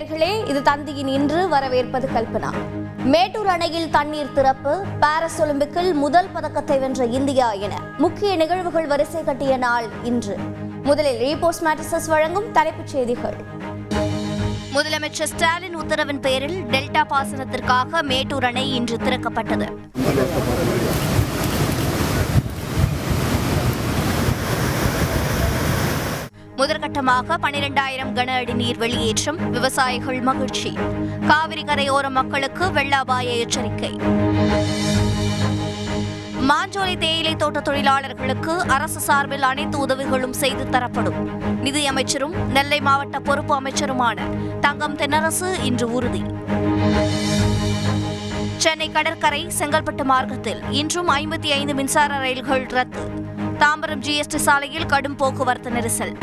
நேயர்களே, இது தந்தியின் இன்று வரவேற்பது கல்பனா. மேட்டூர் அணையில் தண்ணீர் திறப்பு, பாரிஸ் ஒலிம்பிக்கில் முதல் பதக்கத்தை வென்ற இந்தியா என முக்கிய நிகழ்வுகள் வரிசை கட்டிய நாள் இன்று. முதலில் ரீபோஸ்ட் மேட்ரிசஸ் வழங்கும் தலைப்புச் செய்திகள். முதலமைச்சர் ஸ்டாலின் உத்தரவின் பேரில் டெல்டா பாசனத்திற்காக மேட்டூர் அணை இன்று திறக்கப்பட்டது. முதற்கட்டமாக 12,000 கன அடி நீர் வெளியேற்றம், விவசாயிகள் மகிழ்ச்சி. காவிரி கரையோர மக்களுக்கு வெள்ள அபாய எச்சரிக்கை. மாஞ்சோலை தேயிலை தோட்ட தொழிலாளர்களுக்கு அரசு சார்பில் அனைத்து உதவிகளும் செய்து தரப்படும். நிதியமைச்சரும் நெல்லை மாவட்ட பொறுப்பு அமைச்சருமான தங்கம் தென்னரசு இன்று உறுதி. சென்னை கடற்கரை செங்கல்பட்டு மார்க்கத்தில் இன்றும் 55 மின்சார ரயில்கள் ரத்து. தாம்பரம் GST சாலையில் கடும் போக்குவரத்து நெரிசல்.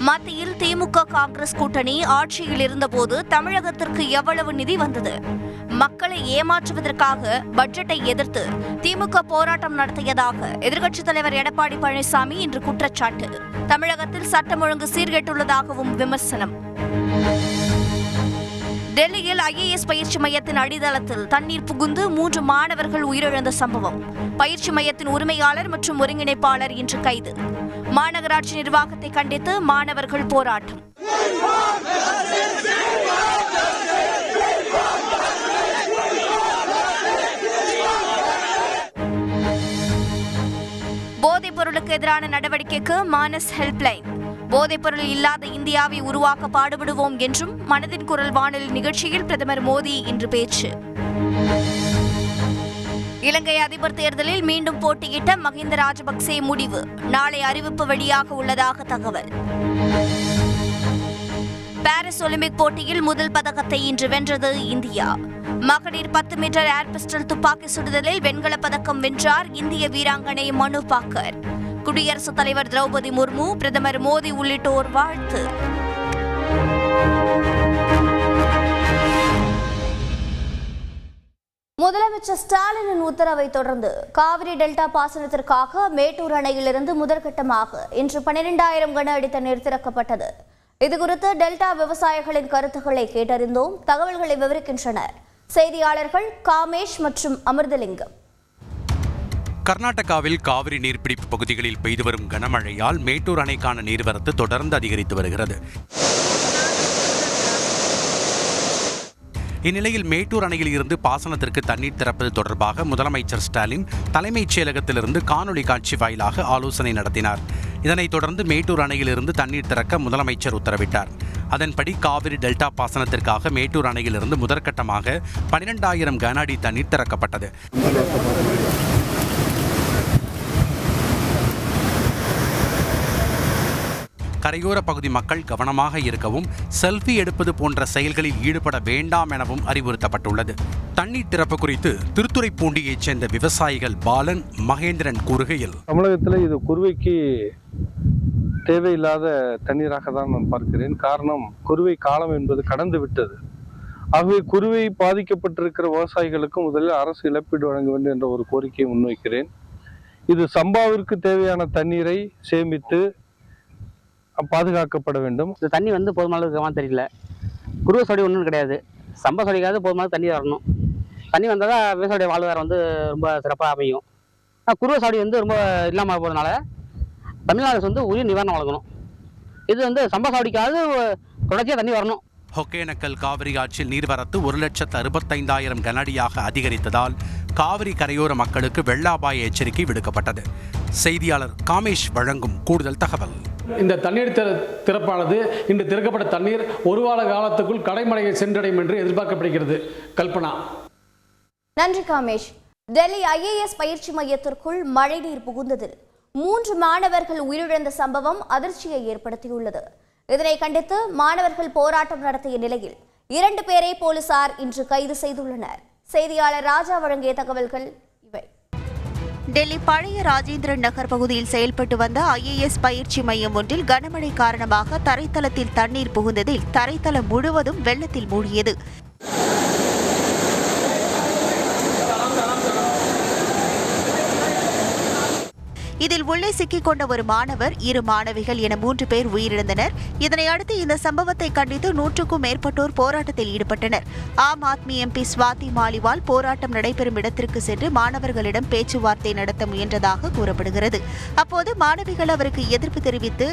மத்தியில் திமுக காங்கிரஸ் கூட்டணி ஆட்சியில் இருந்தபோது தமிழகத்திற்கு எவ்வளவு நிதி வந்தது? மக்களை ஏமாற்றுவதற்காக பட்ஜெட்டை எதிர்த்து திமுக போராட்டம் நடத்தியதாக எதிர்க்கட்சித் தலைவர் எடப்பாடி பழனிசாமி இன்று குற்றச்சாட்டு. தமிழகத்தில் சட்டம் ஒழுங்கு சீர்கெட்டுள்ளதாகவும் விமர்சனம். டெல்லியில் IAS பயிற்சி மையத்தின் அடித்தளத்தில் தண்ணீர் புகுந்து 3 மாணவர்கள் உயிரிழந்த சம்பவம். பயிற்சி மையத்தின் உரிமையாளர் மற்றும் ஒருங்கிணைப்பாளர் இன்று கைது. மாநகராட்சி நிர்வாகத்தை கண்டித்து மாணவர்கள் போராட்டம். போதைப் பொருளுக்கு எதிரான நடவடிக்கைக்கு மானஸ் ஹெல்ப்லைன். போதைப்பொருள் இல்லாத இந்தியாவை உருவாக்க பாடுபடுவோம் என்றும் மனதின் குரல் வானொலி நிகழ்ச்சியில் பிரதமர் மோடி இன்று பேச்சு. இலங்கை அதிபர் தேர்தலில் மீண்டும் போட்டியிட்ட மஹிந்த ராஜபக்சே முடிவு. நாளை அறிவிப்பு வெளியாக உள்ளதாக தகவல். பாரிஸ் ஒலிம்பிக் போட்டியில் முதல் பதக்கத்தை இன்று வென்றது இந்தியா. மகளிர் 10 மீட்டர் ஏர் பிஸ்டல் துப்பாக்கி சுடுதலில் வெண்கலப் பதக்கம் வென்றார் இந்திய வீராங்கனை மனு பாக்கர். குடியரசுத் தலைவர் திரௌபதி முர்மு, பிரதமர் மோடி உள்ளிட்டோர் வாழ்த்து. முதலமைச்சர் ஸ்டாலினின் உத்தரவை தொடர்ந்து காவிரி டெல்டா பாசனத்திற்காக மேட்டூர் அணையிலிருந்து முதற்கட்டமாக இன்று 12,000 கன அடி தண்ணீர் திறக்கப்பட்டது. இதுகுறித்து டெல்டா விவசாயிகளின் கருத்துக்களை கேட்டறிந்தோம். தகவல்களை விவரிக்கின்றனர் செய்தியாளர்கள் காமேஷ் மற்றும் அமிர்தலிங்கம். கர்நாடகாவில் காவிரி நீர்பிடிப்பு பகுதிகளில் பெய்து வரும் கனமழையால் மேட்டூர் அணைக்கான நீர்வரத்து தொடர்ந்து அதிகரித்து வருகிறது. இந்நிலையில் மேட்டூர் அணையில் இருந்து பாசனத்திற்கு தண்ணீர் திறப்பது தொடர்பாக முதலமைச்சர் ஸ்டாலின் தலைமைச் செயலகத்திலிருந்து காணொலி காட்சி வாயிலாக ஆலோசனை நடத்தினார். இதனைத் தொடர்ந்து மேட்டூர் அணையிலிருந்து தண்ணீர் திறக்க முதலமைச்சர் உத்தரவிட்டார். அதன்படி காவிரி டெல்டா பாசனத்திற்காக மேட்டூர் அணையிலிருந்து முதற்கட்டமாக 12,000 கன அடி தண்ணீர் திறக்கப்பட்டது. கரையோர பகுதி மக்கள் கவனமாக இருக்கவும், செல்ஃபி எடுப்பது போன்ற செயல்களில் ஈடுபட வேண்டாம் எனவும் அறிவுறுத்தப்பட்டுள்ளது. தண்ணீர் திறப்பு குறித்து திருத்துறைப்பூண்டியைச் சேர்ந்த விவசாயிகள் பாலன், மகேந்திரன் கூறுகையில், தமிழகத்தில் இது குறுவைக்கு தேவையில்லாத தண்ணீராக தான் நான் பார்க்கிறேன். காரணம், குறுவை காலம் என்பது கடந்து விட்டது. ஆகவே குறுவை பாதிக்கப்பட்டிருக்கிற விவசாயிகளுக்கு முதலில் அரசு இழப்பீடு வழங்க வேண்டும் என்ற ஒரு கோரிக்கையை முன்வைக்கிறேன். இது சம்பாவிற்கு தேவையான தண்ணீரை சேமித்து பாதுகாக்கப்பட வேண்டும். இந்த தண்ணி போதுமான அளவுக்கு தெரியல. குருவ சொடி ஒன்றும் கிடையாது. சம்பா சொடிக்காவது போதுமான தண்ணி வரணும். தண்ணி வந்தால் தான் விவசாய வாழ்வாதாரம் ரொம்ப சிறப்பாக அமையும். குருவ சொடி ரொம்ப இல்லாமல் போகிறதுனால தமிழ்நாடு அரசு உயிர் நிவாரணம் வழங்கணும். இது சம்பா சொடிக்காவது தொடர்ச்சியாக தண்ணி வரணும். ஒகேனக்கல் காவிரி ஆற்றில் நீர்வரத்து 1,65,000 கன அடியாக அதிகரித்ததால் காவிரி கரையோர மக்களுக்கு வெள்ள அபாய எச்சரிக்கை விடுக்கப்பட்டது. செய்தியாளர் காமேஷ் வழங்கும் கூடுதல் தகவல். இந்த தண்ணீர் திறப்பானது இன்று திறக்கப்பட்ட தண்ணீர் ஒரு வார காலத்துக்குள் கடைமடையை சென்றடையும் என்று எதிர்பார்க்கப்படுகிறது. கல்பனா. நன்றி காமேஷ். டெல்லி IAS பயிற்சி மையத்திற்குள் மழைநீர் புகுந்ததில் 3 மாணவர்கள் உயிரிழந்த சம்பவம் அதிர்ச்சியை ஏற்படுத்தியுள்ளது. இதனை கண்டித்து மாணவர்கள் போராட்டம் நடத்திய நிலையில் 2 பேரை போலீசார் இன்று கைது செய்துள்ளனர். செய்தியாளர் ராஜா வழங்கிய தகவல்கள் இவை. டெல்லி பழைய ராஜேந்திரன் நகர் பகுதியில் செயல்பட்டு வந்த IAS பயிற்சி மையம் ஒன்றில் கனமழை காரணமாக தரைத்தளத்தில் தண்ணீர் புகுந்ததில் தரைத்தளம் முழுவதும் வெள்ளத்தில் மூழ்கியது. இதில் உள்ளே சிக்கிக் கொண்ட ஒரு மாணவர், 2 மாணவிகள் என 3 பேர் உயிரிழந்தனர். இதனையடுத்து இந்த சம்பவத்தை கண்டித்து 100க்கும் மேற்பட்டோர் போராட்டத்தில் ஈடுபட்டனர். ஆம் ஆத்மி எம்பி ஸ்வாதி மாலிவால் போராட்டம் நடைபெறும் இடத்திற்கு சென்று மாணவர்களிடம் பேச்சுவார்த்தை நடத்த முயன்றதாக கூறப்படுகிறது. அப்போது மாணவிகள் அவருக்கு எதிர்ப்பு தெரிவித்து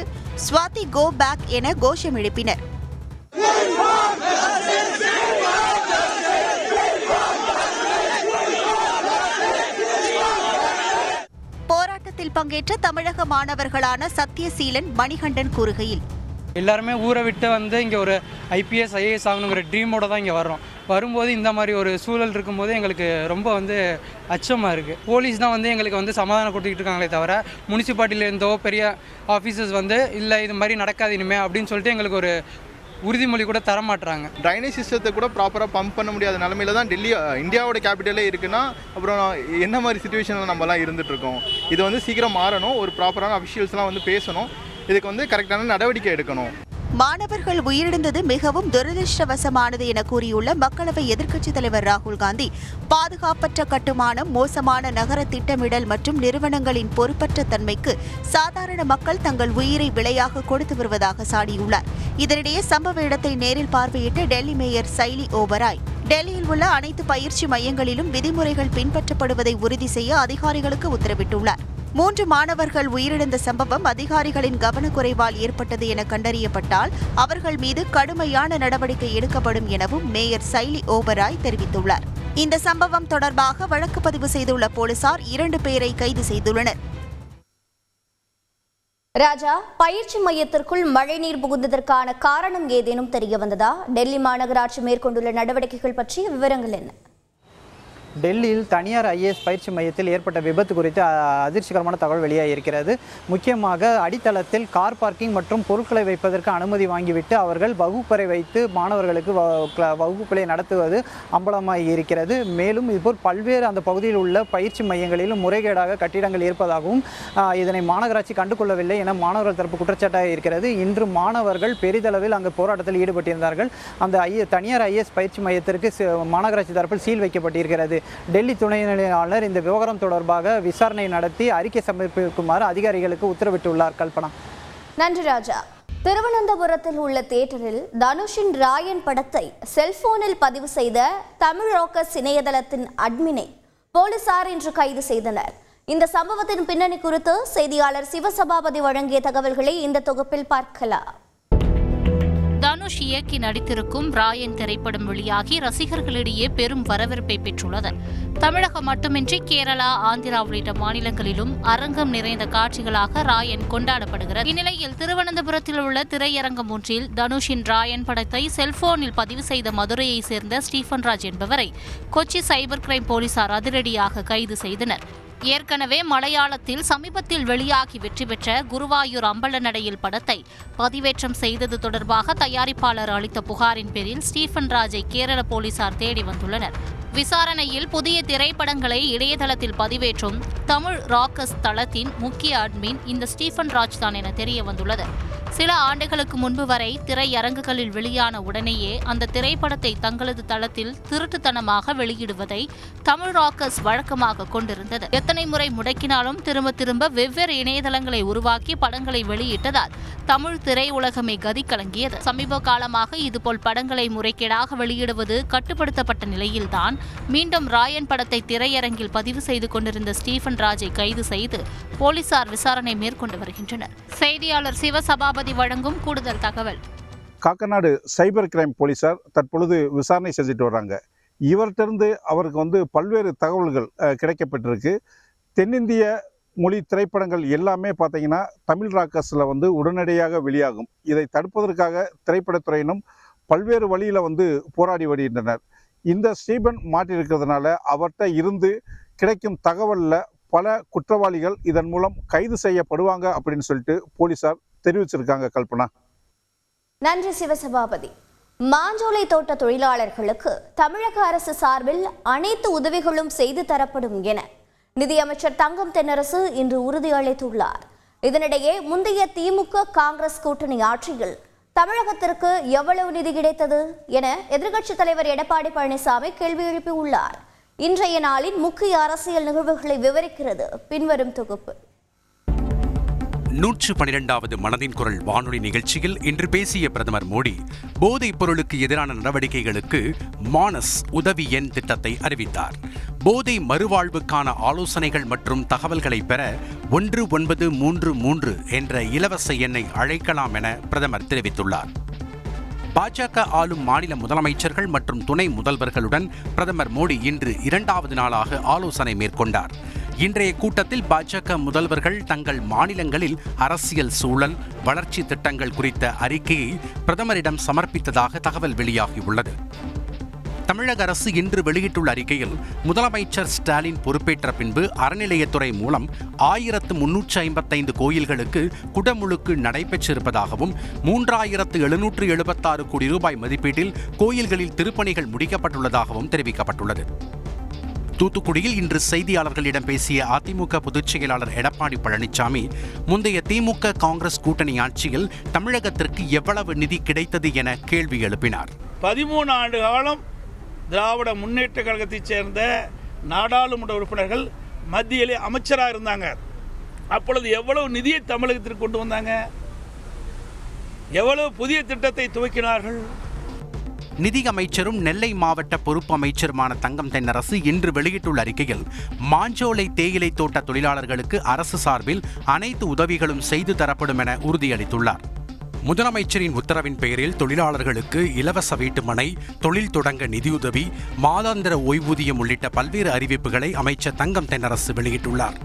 ஸ்வாதி கோ பேக் என கோஷம் எழுப்பினர். போராட்டத்தில் பங்கேற்ற தமிழக மாணவர்களான சத்யசீலன், மணிகண்டன் கூறுகையில், எல்லாருமே ஊரை விட்டு வந்து இங்கே ஒரு IPS IAS ஆகணுங்கிற ட்ரீமோடு தான் இங்கே வர்றோம். வரும்போது இந்த மாதிரி ஒரு சூழல் இருக்கும்போது எங்களுக்கு ரொம்ப அச்சமாக இருக்குது. போலீஸ் தான் எங்களுக்கு சமாதானம் கொடுத்துக்கிட்டு இருக்காங்களே தவிர முனிசிபாலிட்டியிலேருந்தோ பெரிய ஆஃபீஸர்ஸ் இல்லை இது மாதிரி நடக்காது இனிமே அப்படின்னு சொல்லிட்டு எங்களுக்கு ஒரு உறுதிமொழி கூட தர மாட்டுறாங்க. ட்ரைனேஜ் சிஸ்டத்தை கூட ப்ராப்பராக பம்ப் பண்ண முடியாத நிலமையில தான் டெல்லி இந்தியாவோட கேபிட்டலே இருக்குன்னா அப்புறம் என்ன மாதிரி சுச்சுவேஷனில் நம்மலாம் இருந்துகிட்ருக்கோம். இது சீக்கிரம் மாறணும். ஒரு ப்ராப்பரான அஃபிஷியல்ஸ்லாம் பேசணும். இதுக்கு கரெக்டான நடவடிக்கை எடுக்கணும். மாணவர்கள் உயிரிழந்தது மிகவும் துரதிருஷ்டவசமானது என கூறியுள்ள மக்களவை எதிர்க்கட்சித் தலைவர் ராகுல் காந்தி, பாதுகாப்பற்ற கட்டுமானம், மோசமான நகர திட்டமிடல் மற்றும் நிறுவனங்களின் பொறுப்பற்ற தன்மைக்கு சாதாரண மக்கள் தங்கள் உயிரை விலையாக கொடுத்து வருவதாக சாடியுள்ளார். இதனிடையே சம்பவ இடத்தை நேரில் பார்வையிட்ட டெல்லி மேயர் சைலி ஓபராய், டெல்லியில் உள்ள அனைத்து பயிற்சி மையங்களிலும் விதிமுறைகள் பின்பற்றப்படுவதை உறுதி செய்ய அதிகாரிகளுக்கு உத்தரவிட்டுள்ளார். 3 மாணவர்கள் உயிரிழந்த சம்பவம் அதிகாரிகளின் கவனக்குறைவால் ஏற்பட்டது என கண்டறியப்பட்டால் அவர்கள் மீது கடுமையான நடவடிக்கை எடுக்கப்படும் எனவும் மேயர் சைலி ஓபராய் தெரிவித்துள்ளார். இந்த சம்பவம் தொடர்பாக வழக்கு பதிவு செய்துள்ள போலீசார் 2 பேரை கைது செய்துள்ளனர். ராஜா, பயிற்சி மையத்திற்குள் மழைநீர் புகுந்ததற்கான காரணம் ஏதேனும் தெரிய வந்ததா? டெல்லி மாநகராட்சி மேற்கொண்டுள்ள நடவடிக்கைகள் பற்றிய விவரங்கள் என்ன? டெல்லியில் தனியார் IAS பயிற்சி மையத்தில் ஏற்பட்ட விபத்து குறித்து அதிர்ச்சிகரமான தகவல் வெளியாக இருக்கிறது. முக்கியமாக அடித்தளத்தில் கார் பார்க்கிங் மற்றும் பொருட்களை வைப்பதற்கு அனுமதி வாங்கிவிட்டு அவர்கள் வகுப்பறை வைத்து மாணவர்களுக்கு வகுப்புகளை நடத்துவது அம்பலமாக இருக்கிறது. மேலும் இதுபோல் பல்வேறு அந்த பகுதியில் உள்ள பயிற்சி மையங்களிலும் முறைகேடாக கட்டிடங்கள் இருப்பதாகவும் இதனை மாநகராட்சி கண்டுகொள்ளவில்லை என மாணவர்கள் தரப்பு குற்றச்சாட்டாக இருக்கிறது. இன்று மாணவர்கள் பெரிதளவில் அங்கு போராட்டத்தில் ஈடுபட்டிருந்தார்கள். அந்த தனியார் IAS பயிற்சி மையத்திற்கு மாநகராட்சி தரப்பில் சீல் வைக்கப்பட்டிருக்கிறது. டெல்லி துணைநிலை ஆளுநர் இந்த விவகாரம் தொடர்பாக விசாரணை நடத்தி அறிக்கை சமர்ப்பிக்குமாறு அதிகாரிகளுக்கு உத்தரவிட்டுள்ளார். கல்பனா. நன்றி ராஜா. திருவனந்தபுரத்தில் உள்ள தியேட்டரில் தனுஷின் ராயன் படத்தை செல்போனில் பதிவு செய்த தமிழ் ராக்கர்ஸ் இணையதளத்தின் அட்மினை போலீசார் இன்று கைது செய்தனர். இந்த சம்பவத்தின் பின்னணி குறித்து செய்தியாளர் சிவசபாபதி வழங்கிய தகவல்களை இந்த தொகுப்பில் பார்க்கலாம். தனுஷ் இயக்கி நடித்திருக்கும் ராயன் திரைப்படம் வெளியாகி ரசிகர்களிடையே பெரும் வரவேற்பை பெற்றுள்ளது. தமிழகம் மட்டுமின்றி கேரளா, ஆந்திரா உள்ளிட்ட மாநிலங்களிலும் அரங்கம் நிறைந்த காட்சிகளாக ராயன் கொண்டாடப்படுகிறது. இந்நிலையில் திருவனந்தபுரத்தில் உள்ள திரையரங்கம் ஒன்றில் தனுஷின் ராயன் படத்தை செல்போனில் பதிவு செய்த மதுரையை சேர்ந்த ஸ்டீஃபன் ராஜ் என்பவரை கொச்சி சைபர் கிரைம் போலீசார் அதிரடியாக கைது செய்தனர். ஏற்கனவே மலையாளத்தில் சமீபத்தில் வெளியாகி வெற்றி பெற்ற குருவாயூர் அம்பல நடையில் படத்தை பதிவேற்றம் செய்தது தொடர்பாக தயாரிப்பாளர் அளித்த புகாரின் பேரில் ஸ்டீஃபன் ராஜை கேரள போலீசார் தேடி வந்துள்ளனர். விசாரணையில் புதிய திரைப்படங்களை இணையதளத்தில் பதிவேற்றும் தமிழ் ராக்கர்ஸ் தளத்தின் முக்கிய அட்மின் இந்த ஸ்டீஃபன் ராஜ் தான் என தெரிய வந்துள்ளது. சில ஆண்டுகளுக்கு முன்பு வரை திரையரங்குகளில் வெளியான உடனேயே அந்த திரைப்படத்தை தங்களது தளத்தில் திருட்டுத்தனமாக வெளியிடுவதை தமிழ் ராக்கர்ஸ் வழக்கமாக கொண்டிருந்தது. எத்தனை முறை முடக்கினாலும் திரும்ப திரும்ப வெவ்வேறு இணையதளங்களை உருவாக்கி படங்களை வெளியிட்டதால் தமிழ் திரையுலகமே கதி கலங்கியது. சமீப காலமாக இதுபோல் படங்களை முறைகேடாக வெளியிடுவது கட்டுப்படுத்தப்பட்ட நிலையில்தான் மீண்டும் ராயன் படத்தை திரையரங்கில் பதிவு செய்து கொண்டிருந்த ஸ்டீஃபன் ராஜை கைது செய்து போலீசார் விசாரணை மேற்கொண்டு வருகின்றனர். செய்தியாளர் சிவசபாபதி வழங்கும் கூடுதல் தகவல். காக்கநாடு சைபர் கிரைம் போலீசார் தற்பொழுது விசாரணை செஞ்சுட்டு வர்றாங்க. இவர்கிட்ட அவருக்கு பல்வேறு தகவல்கள் கிடைக்கப்பட்டிருக்கு. தென்னிந்திய மொழி திரைப்படங்கள் எல்லாமே பார்த்தீங்கன்னா தமிழ் ராக்கர்ஸில் உடனடியாக வெளியாகும். இதை தடுப்பதற்காக திரைப்படத்துறையினும் பல்வேறு வழியில் போராடி வருகின்றனர். இந்த ஸ்டீபன் மாட்டிருக்கிறதுனால அவர்கிட்ட இருந்து கிடைக்கும் தகவலில் பல குற்றவாளிகள் இதன் மூலம் கைது செய்யப்படுவாங்க அப்படின்னு சொல்லிட்டு போலீசார் தெரிவிச்சிருக்காங்க. கல்பனா. நன்றி சிவசபாபதி. மாஞ்சோலை தோட்ட தொழிலாளர்களுக்கு தமிழக அரசு சார்பில் அனைத்து உதவிகளும் செய்து தரப்படும் என நிதியமைச்சர் தங்கம் தென்னரசு இன்று உறுதியளித்துள்ளார். இதனிடையே முந்தைய திமுக காங்கிரஸ் கூட்டணி ஆட்சியில் தமிழகத்திற்கு எவ்வளவு நிதி கிடைத்தது என எதிர்க்கட்சித் தலைவர் எடப்பாடி பழனிசாமி கேள்வி எழுப்பியுள்ளார். இன்றைய நாளின் முக்கிய அரசியல் நிகழ்வுகளை விவரிக்கிறது பின்வரும் தொகுப்பு. 112வது மனதின் குரல் வானொலி நிகழ்ச்சியில் இன்று பேசிய பிரதமர் மோடி போதைப் பொருளுக்கு எதிரான நடவடிக்கைகளுக்கு மானஸ் உதவி எண் திட்டத்தை அறிவித்தார். போதை மறுவாழ்வுக்கான ஆலோசனைகள் மற்றும் தகவல்களை பெற 1933 என்ற இலவச எண்ணை அழைக்கலாம் என பிரதமர் தெரிவித்துள்ளார். பாஜக ஆளும் மாநில முதலமைச்சர்கள் மற்றும் துணை முதல்வர்களுடன் பிரதமர் மோடி இன்று 2வது நாளாக ஆலோசனை மேற்கொண்டார். இன்றைய கூட்டத்தில் பாஜக முதல்வர்கள் தங்கள் மாநிலங்களில் அரசியல் சூழல், வளர்ச்சி திட்டங்கள் குறித்த அறிக்கையை பிரதமரிடம் சமர்ப்பித்ததாக தகவல் வெளியாகியுள்ளது. தமிழக அரசு இன்று வெளியிட்டுள்ள அறிக்கையில் முதலமைச்சர் ஸ்டாலின் பொறுப்பேற்ற பின்பு அறநிலையத்துறை மூலம் 1355 கோயில்களுக்கு குடமுழுக்கு நடைபெற்றிருப்பதாகவும் 3776 கோடி ரூபாய் மதிப்பீட்டில் கோயில்களில் திருப்பணிகள் முடிக்கப்பட்டுள்ளதாகவும் தெரிவிக்கப்பட்டுள்ளது. தூத்துக்குடியில் இன்று செய்தியாளர்களிடம் பேசிய அதிமுக பொதுச் செயலாளர் எடப்பாடி பழனிசாமி, முந்தைய திமுக காங்கிரஸ் கூட்டணி ஆட்சியில் தமிழகத்திற்கு எவ்வளவு நிதி கிடைத்தது என கேள்வி எழுப்பினார். 13 ஆண்டு காலம் திராவிட முன்னேற்ற கழகத்தைச் சேர்ந்த நாடாளுமன்ற உறுப்பினர்கள் மத்தியிலே அமைச்சராக இருந்தாங்க. அப்பொழுது எவ்வளவு நிதியை தமிழகத்திற்கு கொண்டு வந்தாங்க, எவ்வளவு புதிய திட்டத்தை துவக்கினார்கள். நிதி அமைச்சரும் நெல்லை மாவட்ட பொறுப்பு அமைச்சருமான தங்கம் தென்னரசு இன்று வெளியிட்டுள்ள அறிக்கையில், மாஞ்சோலை தேயிலை தோட்ட தொழிலாளர்களுக்கு அரசு சார்பில் அனைத்து உதவிகளும் செய்து தரப்படும் என உறுதியளித்துள்ளார். முதலமைச்சரின் உத்தரவின் பெயரில் தொழிலாளர்களுக்கு இலவச வீட்டுமனை, தொழில் தொடங்க நிதியுதவி, மாதாந்திர ஓய்வூதியம் உள்ளிட்ட பல்வேறு அறிவிப்புகளை அமைச்சர் தங்கம் தென்னரசு வெளியிட்டுள்ளார்.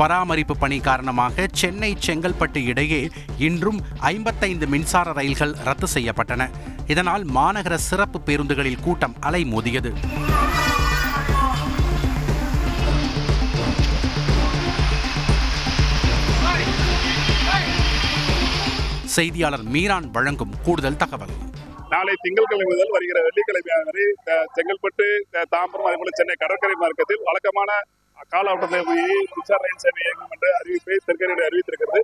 பராமரிப்பு பணி காரணமாக சென்னை செங்கல்பட்டு இடையே இன்றும் 55 மின்சார ரயில்கள் ரத்து செய்யப்பட்டன. இதனால் மாநகர சிறப்பு பேருந்துகளில் கூட்டம் அலைமோதியது. செய்தியாளர் மீரான் வழங்கும் கூடுதல் தகவல். நாளை திங்கட்கிழமை முதல் வருகிற வெள்ளிக்கிழமை வரை செங்கல்பட்டு, தாம்பரம், அதேபோல சென்னை கடற்கரை மார்க்கத்தில் வழக்கமான கால அவட்டத்தை மின்சார ரயில் சேவை இயங்கும் என்ற அறிவிப்பை தெற்கரையில் அறிவித்திருக்கிறது.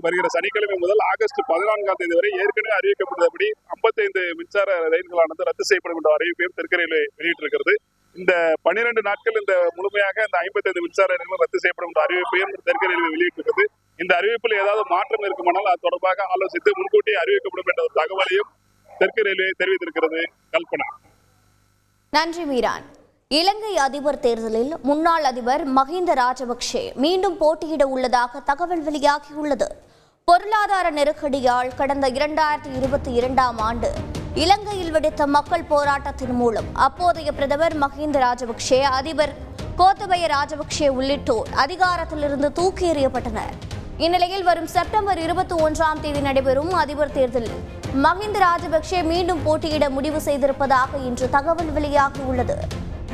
வருகிற சனிக்கிழமை முதல் ஆகஸ்ட் 14ஆம் தேதி வரை ஏற்கனவே அறிவிக்கப்பட்டபடி 55 மின்சார ரயில்களானது ரத்து செய்யப்படும் என்ற அறிவிப்பையும் தெற்கரையில் வெளியிட்டிருக்கிறது. இந்த 12 நாட்கள் இந்த முழுமையாக இந்த 55 மின்சார ரயில்கள் ரத்து செய்யப்படும் என்ற அறிவிப்பையும் தெற்கரையில் வெளியிட்டிருக்கிறது. இந்த அறிவிப்பில் ஏதாவது மாற்றம் இருக்குமானால் அது தொடர்பாக ஆலோசித்து முன்கூட்டியே அறிவிக்கப்படும் என்ற ஒரு தகவலையும் தெற்கு ரயில்வே தெரிவித்திருக்கிறது. கல்பனா. நன்றி மீரான். இலங்கை அதிபர் தேர்தலில் முன்னாள் அதிபர் மஹிந்த ராஜபக்சே மீண்டும் போட்டியிட உள்ளதாக தகவல் வெளியாகியுள்ளது. பொருளாதார நெருக்கடியால் கடந்த 2022ஆம் ஆண்டு இலங்கையில் வெடித்த மக்கள் போராட்டத்தின் மூலம் அப்போதைய பிரதமர் மஹிந்த ராஜபக்சே, அதிபர் கோத்தபய ராஜபக்சே உள்ளிட்டோர் அதிகாரத்திலிருந்து தூக்கி எறியப்பட்டனர். இந்நிலையில் வரும் செப்டம்பர் 21ஆம் தேதி நடைபெறும் அதிபர் தேர்தலில் மஹிந்த ராஜபக்சே மீண்டும் போட்டியிட முடிவு செய்திருப்பதாக இன்று தகவல் வெளியாகியுள்ளது.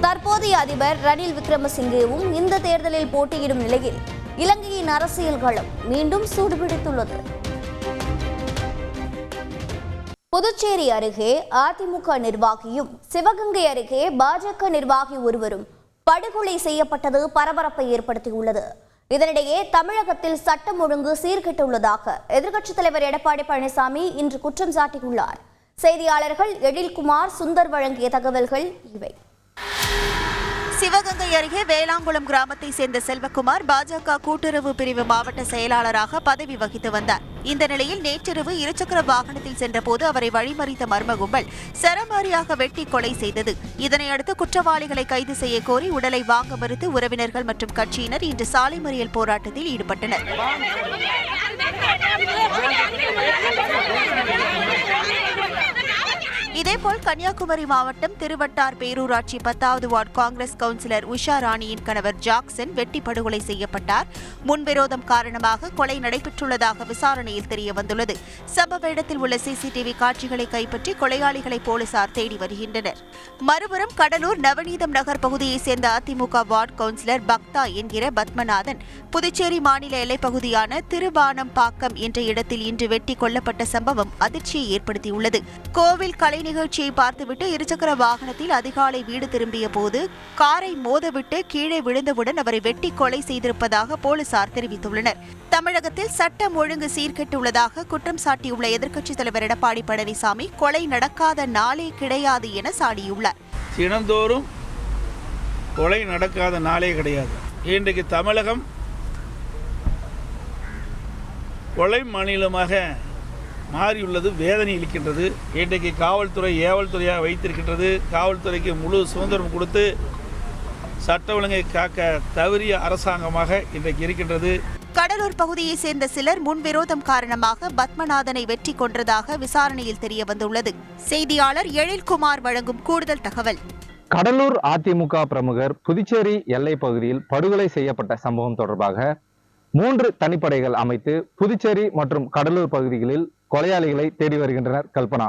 தற்போதைய அதிபர் ரணில் விக்ரமசிங்கேவும் இந்த தேர்தலில் போட்டியிடும் நிலையில் இலங்கையின் அரசியல் களம் மீண்டும் சூடுபிடித்துள்ளது. புதுச்சேரி அருகே அதிமுக நிர்வாகியும் சிவகங்கை அருகே பாஜக நிர்வாகி ஒருவரும் படுகொலை செய்யப்பட்டது பரபரப்பை ஏற்படுத்தியுள்ளது. இதனிடையே தமிழகத்தில் சட்டம் ஒழுங்கு சீர்கெட்டுள்ளதாக எதிர்க்கட்சித் தலைவர் எடப்பாடி பழனிசாமி இன்று குற்றம் சாட்டியுள்ளார். செய்தியாளர்கள் எழில்குமார், சுந்தர் வழங்கிய தகவல்கள் இவை. சிவகங்கை அருகே வேளாங்குளம் கிராமத்தை சேர்ந்த செல்வகுமார் பாஜக கூட்டுறவு பிரிவு மாவட்ட செயலாளராக பதவி வகித்து வந்தார். இந்த நிலையில் நேற்றிரவு இருசக்கர வாகனத்தில் சென்றபோது அவரை வழிமறித்த மர்ம கும்பல் சரமாரியாக வெட்டி கொலை செய்தது. இதனையடுத்து குற்றவாளிகளை கைது செய்ய கோரி உடலை வாங்க மறுத்து உறவினர்கள் மற்றும் கட்சியினர் இன்று சாலை மறியல் போராட்டத்தில் ஈடுபட்டனர். இதேபோல் கன்னியாகுமரி மாவட்டம் திருவட்டார் பேரூராட்சி 10வது வார்டு காங்கிரஸ் கவுன்சிலர் உஷா ராணியின் கணவர் ஜாக்சன் வெட்டி படுகொலை செய்யப்பட்டார். முன்விரோதம் காரணமாக கொலை நடைபெற்றுள்ளதாக விசாரணையில் தெரியவந்துள்ளது. சம்பவ இடத்தில் உள்ள சிசிடிவி காட்சிகளை கைப்பற்றி கொலையாளிகளை போலீசார் தேடி வருகின்றனர். மறுபுறம் கடலூர் நவநீதம் நகர் பகுதியைச் சேர்ந்த அதிமுக வார்டு கவுன்சிலர் பக்தா என்கிற பத்மநாதன் புதுச்சேரி மாநில எல்லைப்பகுதியான திருவானம்பாக்கம் என்ற இடத்தில் இன்று வெட்டி கொல்லப்பட்ட சம்பவம் அதிர்ச்சியை ஏற்படுத்தியுள்ளது. கோவில் கலை நிகழ்ச்சியை பார்த்துவிட்டு இருசக்கர வாகனத்தில் அதிகாலை வீடு திரும்பிய போது காரை மோதவிட்டு கீழே விழுந்தவுடன் அவரை வெட்டி கொலை செய்திருப்பதாக போலீசார் தெரிவித்துள்ளனர். தமிழகத்தில் சட்டம் ஒழுங்கு சீர்கெட்டுள்ளதாக குற்றம் சாட்டியுள்ள எதிர்க்கட்சித் தலைவர் எடப்பாடி பழனிசாமி கொலை நடக்காத நாளே கிடையாது என சாடியுள்ளார். தினந்தோறும் கொலை நடக்காத நாளே கிடையாது. இன்றைக்கு தமிழகம் கொலை மாநிலமாக மாறியுள்ளது வேதனை அளிக்கின்றது. இன்றைக்கு காவல்துறை ஏவல்துறையாக வைத்திருக்கின்றது. காவல்துறைக்கு முழு சுதந்திரம் கொடுத்து சட்ட ஒழுங்கை காக்க தவறிய அரசாங்கமாக இன்றைக்கு இருக்கின்றது. கடலூர் பகுதியை சேர்ந்த சிலர் முன்விரோதம் காரணமாக பத்மநாதனை வெற்றி கொன்றதாக விசாரணையில் தெரியவந்துள்ளது. செய்தியாளர் எழில்குமார் வழங்கும் கூடுதல் தகவல். கடலூர் அதிமுக பிரமுகர் புதுச்சேரி எல்லை பகுதியில் படுகொலை செய்யப்பட்ட சம்பவம் தொடர்பாக 3 தனிப்படைகள் அமைத்து புதுச்சேரி மற்றும் கடலூர் பகுதிகளில் கொலையாளிகளை தேடி வருகின்றனர். கல்பனா.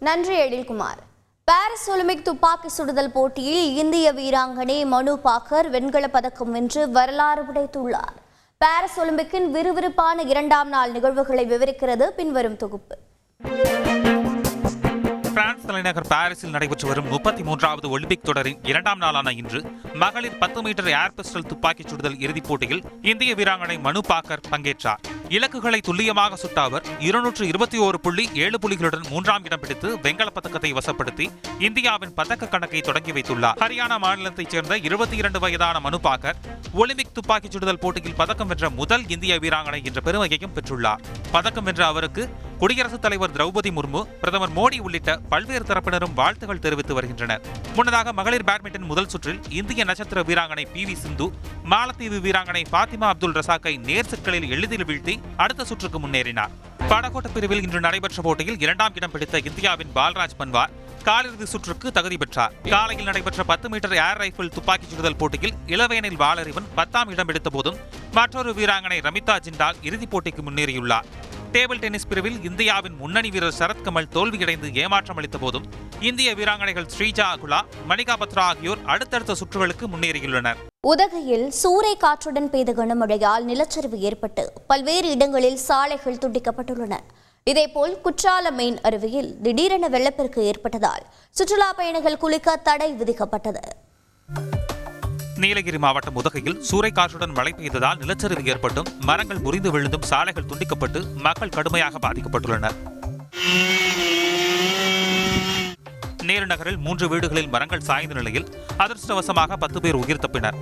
நன்றி எழில்குமார். பாரிஸ் ஒலிம்பிக் துப்பாக்கி சுடுதல் போட்டியில் இந்திய வீராங்கனை மனு பாக்கர் வெண்கலப் பதக்கம் வென்று வரலாறு படைத்துள்ளார். பாரிஸ் ஒலிம்பிக்கின் விறுவிறுப்பான 2ஆம் நாள் நிகழ்வுகளை விவரிக்கிறது பின்வரும் தொகுப்பு. பிரான்ஸ் தலைநகர் பாரிஸில் நடைபெற்று வரும் 33வது ஒலிம்பிக் தொடரின் 2ஆம் நாளான இன்று மகளிர் 10 மீட்டர் ஏர் பிஸ்டல் துப்பாக்கிச் சுடுதல் இறுதிப் போட்டியில் இந்திய வீராங்கனை மனு பாக்கர் பங்கேற்றார். இலக்குகளை துல்லியமாக சுட்ட அவர் 221.7 புள்ளிகளுடன் 3ஆம் இடம் பிடித்து வெண்கலப் பதக்கத்தை வசப்படுத்தி இந்தியாவின் பதக்க கணக்கை தொடங்கி வைத்துள்ளார். ஹரியானா மாநிலத்தைச் சேர்ந்த 22 வயதான மனு பாக்கர் ஒலிம்பிக் துப்பாக்கிச் சுடுதல் போட்டியில் பதக்கம் வென்ற முதல் இந்திய வீராங்கனை என்ற பெருமையையும் பெற்றுள்ளார். பதக்கம் வென்ற அவருக்கு குடியரசுத் தலைவர் திரௌபதி முர்மு, பிரதமர் மோடி உள்ளிட்ட பல்வேறு தரப்பினரும் வாழ்த்துகள் தெரிவித்து வருகின்றனர். முன்னதாக மகளிர் பேட்மிண்டன் முதல் சுற்றில் இந்திய நட்சத்திர வீராங்கனை PV சிந்து மாலத்தீவு வீராங்கனை ஃபாத்திமா அப்துல் ரசாக்கை நேர் செட்களில் எளிதில் வீழ்த்தி அடுத்த சுற்றுக்கு முன்னேறினார். படகோட்ட பிரிவில் இன்று நடைபெற்ற போட்டியில் 2ஆம் இடம் பிடித்த இந்தியாவின் பால்ராஜ் பன்வார் காலிறுதி சுற்றுக்கு தகுதி பெற்றார். காலையில் நடைபெற்ற 10 மீட்டர் ஏர் ரைபிள் துப்பாக்கிச் சுடுதல் போட்டியில் இளவேனில் வாளறிவன் 10ஆம் இடம் பிடித்த போதும் மற்றொரு வீராங்கனை ரமிதா ஜிண்டால் இறுதிப் போட்டிக்கு முன்னேறியுள்ளார். டேபிள் டென்னிஸ் பிரிவில் இந்தியாவின் முன்னணி வீரர் சரத்கமல் தோல்வியடைந்து ஏமாற்றம் அளித்த போதும் இந்திய வீராங்கனைகள் ஸ்ரீஜா அகுலா, மணிகா பத்ரா ஆகியோர் அடுத்தடுத்த சுற்றுகளுக்கு முன்னேறியுள்ளனர். உதகையில் சூறை காற்றுடன் பெய்த கனமழையால் நிலச்சரிவு ஏற்பட்டு பல்வேறு இடங்களில் சாலைகள் துண்டிக்கப்பட்டுள்ளன. இதேபோல் குற்றாலம் மெயின் அருவியில் திடீரென வெள்ளப்பெருக்கு ஏற்பட்டதால் சுற்றுலா பயணிகள் குளிக்க தடை விதிக்கப்பட்டது. நீலகிரி மாவட்டம் உதகையில் சூறைக்காற்றுடன் மழை பெய்ததால் நிலச்சரிவு ஏற்பட்டும் மரங்கள் முறிந்து விழுந்தும் சாலைகள் துண்டிக்கப்பட்டு மக்கள் கடுமையாக பாதிக்கப்பட்டுள்ளனர். நேரு நகரில் 3 வீடுகளில் மரங்கள் சாய்ந்த நிலையில் அதிர்ஷ்டவசமாக 10 பேர் உயிர் தப்பினர்.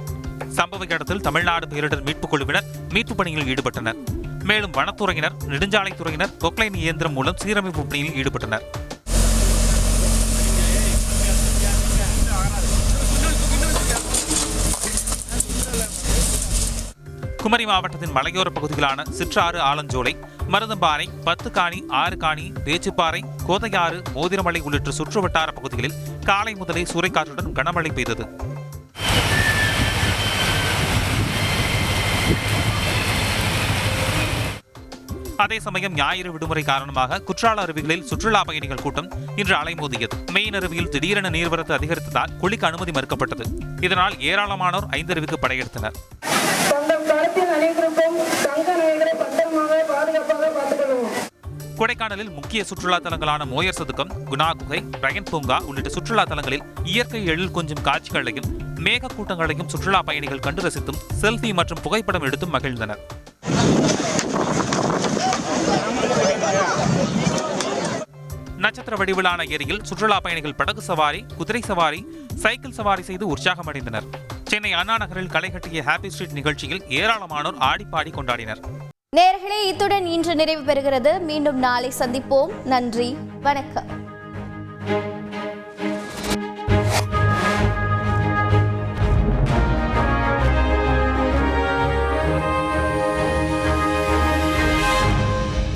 சம்பவ இடத்தில் தமிழ்நாடு பேரிடர் மீட்புக் குழுவினர் மீட்புப் பணியில் ஈடுபட்டனர். மேலும் வனத்துறையினர், நெடுஞ்சாலைத்துறையினர் பொக்லைன் இயந்திரம் மூலம் சீரமைப்பு பணியில் ஈடுபட்டனர். குமரி மாவட்டத்தின் மலையோர பகுதிகளான சிற்றாறு, ஆலஞ்சோலை, மருதம்பாறை, 10 காணி, 6 காணி, பேச்சுப்பாறை, கோதையாறு, மோதிரமலை உள்ளிட்ட சுற்றுவட்டார பகுதிகளில் காலை முதலே சூறைக்காற்றுடன் கனமழை பெய்தது. அதே சமயம் ஞாயிறு விடுமுறை காரணமாக குற்றால அருவிகளில் சுற்றுலா பயணிகள் கூட்டம் இன்று அலைமோதியது. மெயின் அருவியில் திடீரென நீர்வரத்து அதிகரித்ததால் குளிக்க அனுமதி மறுக்கப்பட்டது. இதனால் ஏராளமானோர் 5 அருவிக்கு படையெடுத்தனர். கொடைக்கானலில் முக்கிய சுற்றுலா தலங்களான மோயர் சதுக்கம், குணா குகை, ரயன் பூங்கா உள்ளிட்ட சுற்றுலா தலங்களில் இயற்கை எழில் கொஞ்சம் காட்சிகளையும் மேக கூட்டங்களையும் சுற்றுலா பயணிகள் கண்டு ரசித்தும் செல்ஃபி மற்றும் புகைப்படம் எடுத்தும் மகிழ்ந்தனர். நட்சத்திர வடிவிலான ஏரியில் சுற்றுலா பயணிகள் படகு சவாரி, குதிரை சவாரி, சைக்கிள் சவாரி செய்து உற்சாகம் அடைந்தனர். சென்னை அண்ணா நகரில் களை கட்டிய ஹாப்பி ஸ்ட்ரீட் நிகழ்ச்சியில் ஏராளமானோர் ஆடிப்பாடி கொண்டாடினர். நேயர்களே, இத்துடன் இன்று நிறைவு பெறுகிறது. மீண்டும் நாளை சந்திப்போம். நன்றி, வணக்கம்.